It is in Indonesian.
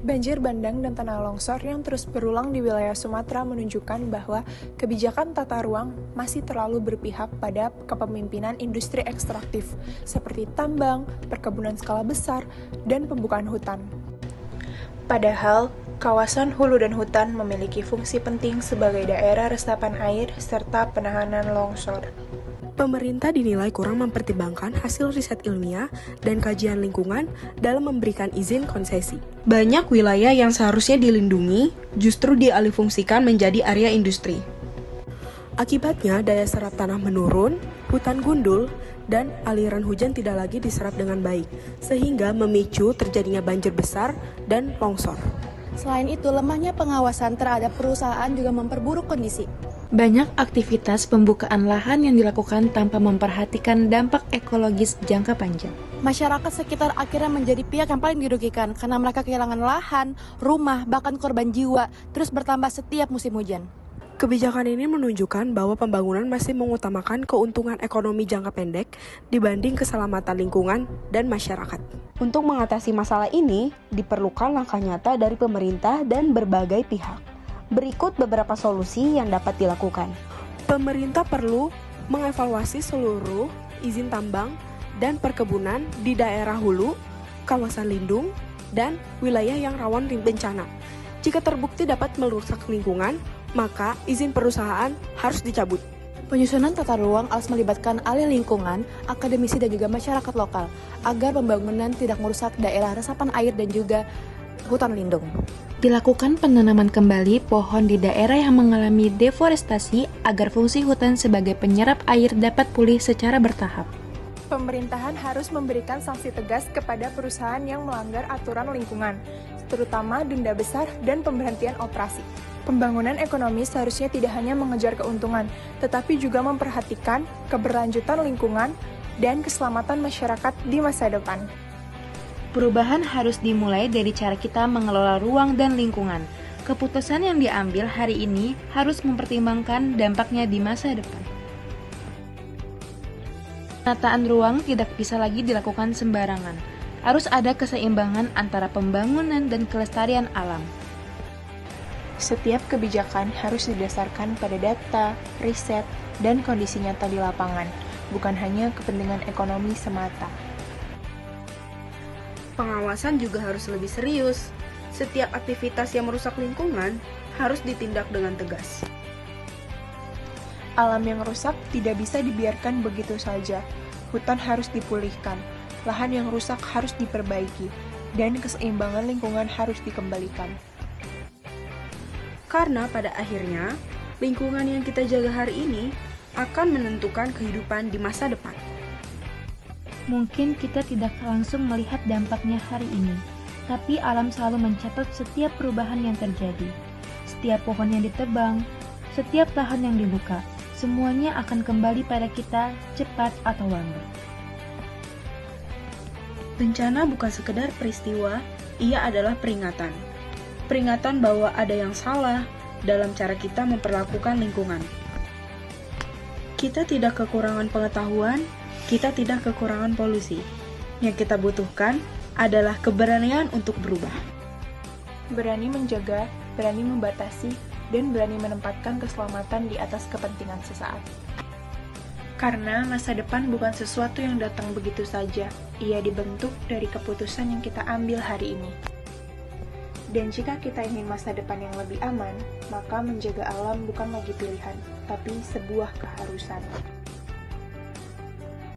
Banjir bandang dan tanah longsor yang terus berulang di wilayah Sumatera menunjukkan bahwa kebijakan tata ruang masih terlalu berpihak pada kepemimpinan industri ekstraktif seperti tambang, perkebunan skala besar, dan pembukaan hutan. Padahal, kawasan hulu dan hutan memiliki fungsi penting sebagai daerah resapan air serta penahanan longsor. Pemerintah dinilai kurang mempertimbangkan hasil riset ilmiah dan kajian lingkungan dalam memberikan izin konsesi. Banyak wilayah yang seharusnya dilindungi justru dialihfungsikan menjadi area industri. Akibatnya, daya serap tanah menurun, hutan gundul, dan aliran hujan tidak lagi diserap dengan baik, sehingga memicu terjadinya banjir besar dan longsor. Selain itu, lemahnya pengawasan terhadap perusahaan juga memperburuk kondisi. Banyak aktivitas pembukaan lahan yang dilakukan tanpa memperhatikan dampak ekologis jangka panjang. Masyarakat sekitar akhirnya menjadi pihak yang paling dirugikan karena mereka kehilangan lahan, rumah, bahkan korban jiwa terus bertambah setiap musim hujan. Kebijakan ini menunjukkan bahwa pembangunan masih mengutamakan keuntungan ekonomi jangka pendek dibanding keselamatan lingkungan dan masyarakat. Untuk mengatasi masalah ini, diperlukan langkah nyata dari pemerintah dan berbagai pihak. Berikut beberapa solusi yang dapat dilakukan. Pemerintah perlu mengevaluasi seluruh izin tambang dan perkebunan di daerah hulu, kawasan lindung, dan wilayah yang rawan bencana. Jika terbukti dapat merusak lingkungan, maka izin perusahaan harus dicabut. Penyusunan tata ruang harus melibatkan ahli lingkungan, akademisi, dan juga masyarakat lokal agar pembangunan tidak merusak daerah resapan air dan juga hutan lindung. Dilakukan penanaman kembali pohon di daerah yang mengalami deforestasi agar fungsi hutan sebagai penyerap air dapat pulih secara bertahap. Pemerintahan harus memberikan sanksi tegas kepada perusahaan yang melanggar aturan lingkungan, terutama denda besar dan pemberhentian operasi. Pembangunan ekonomi seharusnya tidak hanya mengejar keuntungan, tetapi juga memperhatikan keberlanjutan lingkungan dan keselamatan masyarakat di masa depan. Perubahan harus dimulai dari cara kita mengelola ruang dan lingkungan. Keputusan yang diambil hari ini harus mempertimbangkan dampaknya di masa depan. Penataan ruang tidak bisa lagi dilakukan sembarangan. Harus ada keseimbangan antara pembangunan dan kelestarian alam. Setiap kebijakan harus didasarkan pada data, riset, dan kondisi nyata di lapangan, bukan hanya kepentingan ekonomi semata. Pengawasan juga harus lebih serius. Setiap aktivitas yang merusak lingkungan harus ditindak dengan tegas. Alam yang rusak tidak bisa dibiarkan begitu saja. Hutan harus dipulihkan, lahan yang rusak harus diperbaiki, dan keseimbangan lingkungan harus dikembalikan. Karena pada akhirnya, lingkungan yang kita jaga hari ini akan menentukan kehidupan di masa depan. Mungkin kita tidak langsung melihat dampaknya hari ini, tapi alam selalu mencatat setiap perubahan yang terjadi. Setiap pohon yang ditebang, setiap lahan yang dibuka, semuanya akan kembali pada kita cepat atau lambat. Bencana bukan sekedar peristiwa, ia adalah peringatan. Peringatan bahwa ada yang salah dalam cara kita memperlakukan lingkungan. Kita tidak kekurangan pengetahuan, kita tidak kekurangan polusi. Yang kita butuhkan adalah keberanian untuk berubah. Berani menjaga, berani membatasi, dan berani menempatkan keselamatan di atas kepentingan sesaat. Karena masa depan bukan sesuatu yang datang begitu saja, ia dibentuk dari keputusan yang kita ambil hari ini. Dan jika kita ingin masa depan yang lebih aman, maka menjaga alam bukan lagi pilihan, tapi sebuah keharusan.